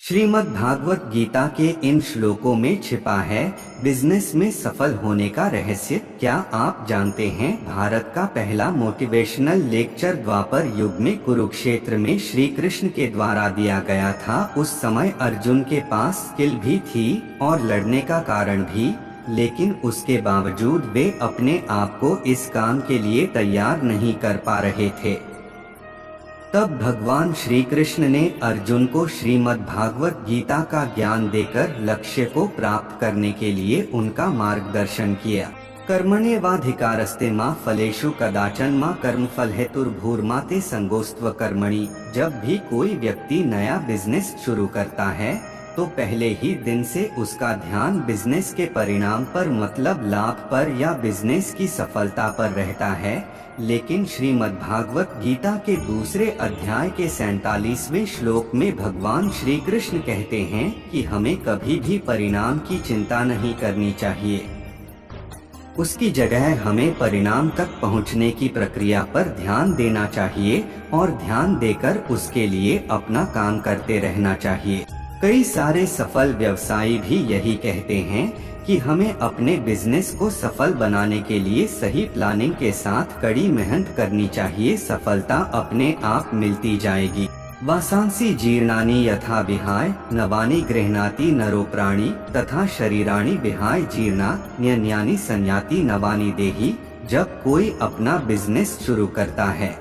श्रीमद् भागवत गीता के इन श्लोकों में छिपा है बिजनेस में सफल होने का रहस्य। क्या आप जानते हैं, भारत का पहला मोटिवेशनल लेक्चर द्वापर युग में कुरुक्षेत्र में श्री कृष्ण के द्वारा दिया गया था। उस समय अर्जुन के पास स्किल भी थी और लड़ने का कारण भी, लेकिन उसके बावजूद वे अपने आप को इस काम के लिए तैयार नहीं कर पा रहे थे। तब भगवान श्री कृष्ण ने अर्जुन को श्रीमद् भागवत गीता का ज्ञान देकर लक्ष्य को प्राप्त करने के लिए उनका मार्गदर्शन किया। कर्मण्येवाधिकारस्ते मा फलेषु कदाचन मा कर्मफल हेतुर्भूर्मा ते संगोस्त्व कर्मणि। जब भी कोई व्यक्ति नया बिजनेस शुरू करता है तो पहले ही दिन से उसका ध्यान बिजनेस के परिणाम पर, मतलब लाभ पर या बिजनेस की सफलता पर रहता है। लेकिन श्रीमद् भागवत गीता के दूसरे अध्याय के 47वें श्लोक में भगवान श्री कृष्ण कहते हैं कि हमें कभी भी परिणाम की चिंता नहीं करनी चाहिए। उसकी जगह हमें परिणाम तक पहुंचने की प्रक्रिया पर ध्यान देना चाहिए और ध्यान देकर उसके लिए अपना काम करते रहना चाहिए। कई सारे सफल व्यवसायी भी यही कहते हैं कि हमें अपने बिजनेस को सफल बनाने के लिए सही प्लानिंग के साथ कड़ी मेहनत करनी चाहिए। सफलता अपने आप मिलती जाएगी। वासांसी जीर्णानि यथा विहाय नवानि गृह्णाति नरो प्राणी तथा शरीराणि विहाय जीर्णा न्यन्यानि संयाति नवानि देहि। जब कोई अपना बिजनेस शुरू करता है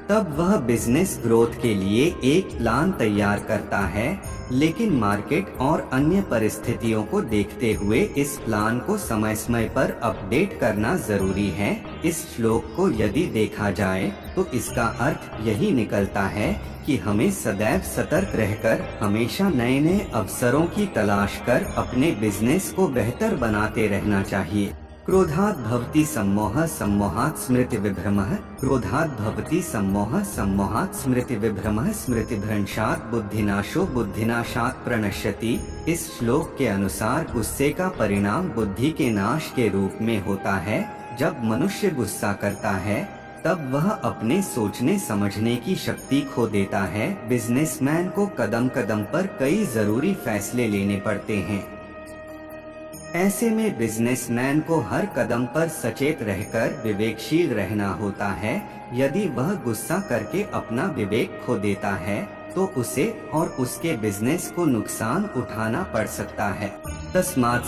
तब वह बिजनेस ग्रोथ के लिए एक प्लान तैयार करता है, लेकिन मार्केट और अन्य परिस्थितियों को देखते हुए इस प्लान को समय समय पर अपडेट करना जरूरी है। इस श्लोक को यदि देखा जाए तो इसका अर्थ यही निकलता है कि हमें सदैव सतर्क रहकर हमेशा नए नए अवसरों की तलाश कर अपने बिजनेस को बेहतर बनाते रहना चाहिए। क्रोधात् भवति सम्मोहः सम्मोहात् स्मृति विभ्रमः। क्रोधात् भवति सम्मोहः सम्मोहात् स्मृति विभ्रमः। स्मृतिभ्रंशात् बुद्धिनाशो बुद्धिनाशात् प्रणश्यति। इस श्लोक के अनुसार गुस्से का परिणाम बुद्धि के नाश के रूप में होता है। जब मनुष्य गुस्सा करता है तब वह अपने सोचने समझने की शक्ति खो देता है। बिजनेसमैन को कदम कदम पर कई जरूरी फैसले लेने पड़ते हैं। ऐसे में बिजनेसमैन को हर कदम पर सचेत रहकर विवेकशील रहना होता है। यदि वह गुस्सा करके अपना विवेक खो देता है तो उसे और उसके बिजनेस को नुकसान उठाना पड़ सकता है। तस्मात्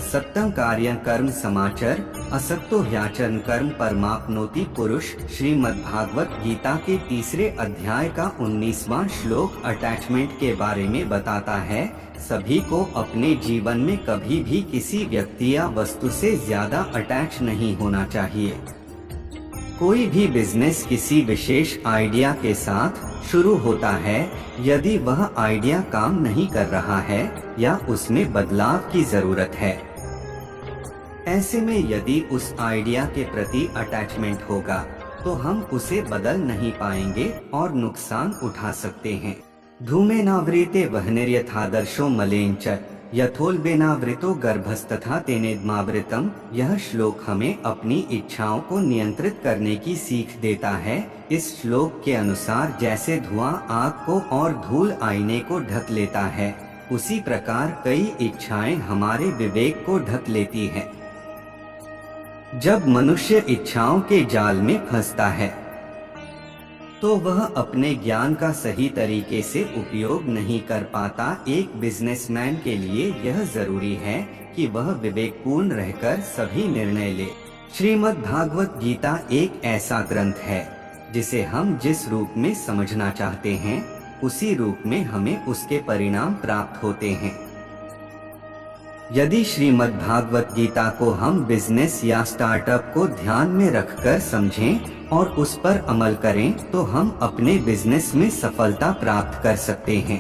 सत्यं कार्यं कर्म समाचर असक्तो ह्याचरण कर्म परमाप्नोति पुरुष। श्रीमद् भागवत गीता के तीसरे अध्याय का 19वां श्लोक अटैचमेंट के बारे में बताता है। सभी को अपने जीवन में कभी भी किसी व्यक्ति या वस्तु से ज्यादा अटैच नहीं होना चाहिए। कोई भी बिजनेस किसी विशेष आइडिया के साथ शुरू होता है। यदि वह आइडिया काम नहीं कर रहा है या उसमें बदलाव की जरूरत है, ऐसे में यदि उस आइडिया के प्रति अटैचमेंट होगा तो हम उसे बदल नहीं पाएंगे और नुकसान उठा सकते हैं। धूमेनावृते वह्निर्यथादर्शो मलेन च यथोल्बेनावृतो गर्भस्तथा तेनेद्मावृतम्। यह श्लोक हमें अपनी इच्छाओं को नियंत्रित करने की सीख देता है। इस श्लोक के अनुसार जैसे धुआं आग को और धूल आईने को ढक लेता है, उसी प्रकार कई इच्छाएं हमारे विवेक को ढक लेती हैं। जब मनुष्य इच्छाओं के जाल में फंसता है तो वह अपने ज्ञान का सही तरीके से उपयोग नहीं कर पाता। एक बिजनेसमैन के लिए यह जरूरी है कि वह विवेकपूर्ण रहकर सभी निर्णय ले। श्रीमद् भागवत गीता एक ऐसा ग्रंथ है जिसे हम जिस रूप में समझना चाहते हैं उसी रूप में हमें उसके परिणाम प्राप्त होते हैं। यदि श्रीमद् भागवत गीता को हम बिजनेस या स्टार्टअप को ध्यान में रखकर समझें और उस पर अमल करें तो हम अपने बिजनेस में सफलता प्राप्त कर सकते हैं।